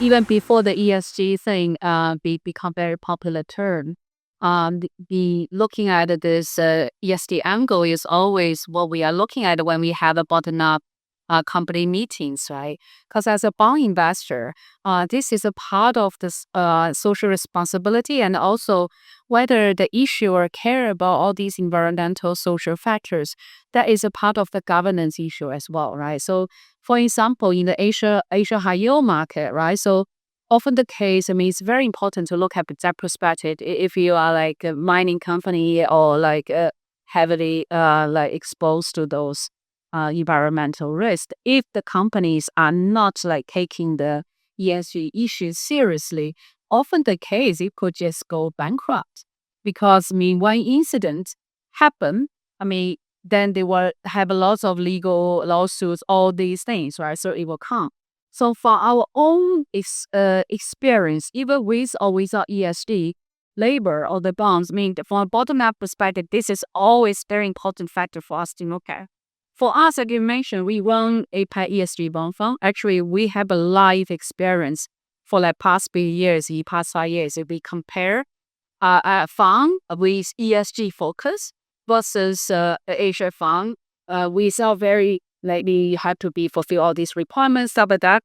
even before the ESG thing become very popular term, the looking at this ESG angle is always what we are looking at when we have a bottom-up company meetings, right? Because as a bond investor, this is a part of this social responsibility, and also whether the issuer care about all these environmental social factors, that is a part of the governance issue as well, right? So, for example, in the Asia high yield market, right? So often the case, I mean, it's very important to look at that perspective. If you are like a mining company or like heavily like exposed to those environmental risks, if the companies are not like taking the ESG issues seriously, often the case it could just go bankrupt because I mean one incident happen. I mean then they will have a lot of legal lawsuits, all these things, right? So it will come. So for our own experience, even with or without ESG, labor or the bonds, I mean from a bottom-up perspective, this is always very important factor for us to look at. For us, like you mentioned, we run a ESG bond fund. Actually, we have a live experience for the past few years, the past 5 years. If we compare a fund with ESG focus versus Asia fund, we saw very like we have to be fulfill all these requirements, stuff like that.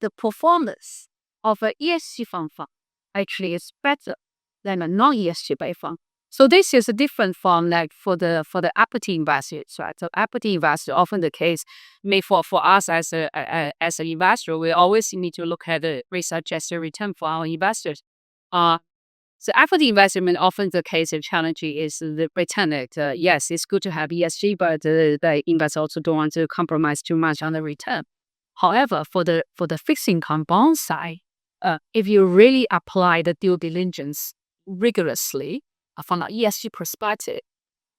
The performance of an ESG fund actually is better than a non-ESG based fund. So this is a different from like for the equity investors, right? So equity investor often the case. May for us as an investor, we always need to look at the risk-adjusted return for our investors. So equity investment often the case of challenge is the return. Yes, it's good to have ESG, but the investors also don't want to compromise too much on the return. However, for the fixed income bond side, if you really apply the due diligence rigorously from an ESG perspective,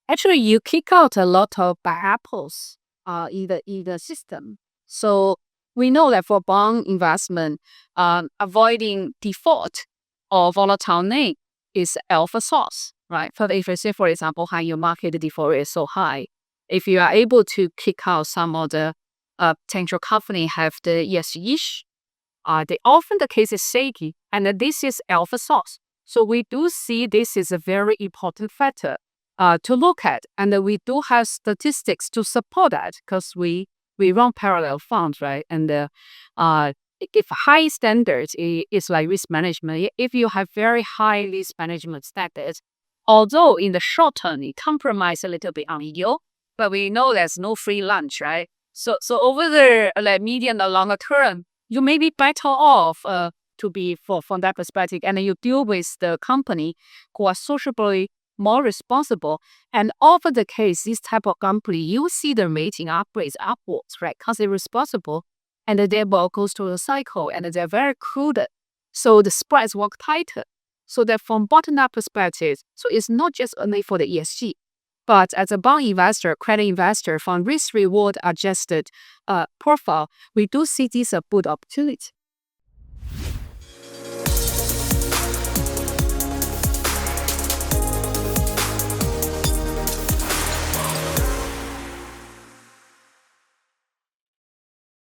actually you kick out a lot of bad apples in the system. So we know that for bond investment, avoiding default or volatile name is alpha source, right? So if you say, for example, how your market default is so high, if you are able to kick out some of the potential company have the ESG issue, they often the case is shaky, and this is alpha source. So we do see this is a very important factor to look at, and we do have statistics to support that because we run parallel funds, right? And if high standards is like risk management, if you have very high risk management standards, although in the short term it compromise a little bit on yield, but we know there's no free lunch, right? So over the like medium or longer term, you may be better off to be from that perspective, and you deal with the company who are socially more responsible. And often the case, this type of company, you see the rating upgrades upwards, right? Because they're responsible, and their ball goes through the cycle, and they're very prudent. So the spreads work tighter. So that from bottom-up perspective, so it's not just only for the ESG, but as a bond investor, credit investor, from risk-reward adjusted profile, we do see this a good opportunity.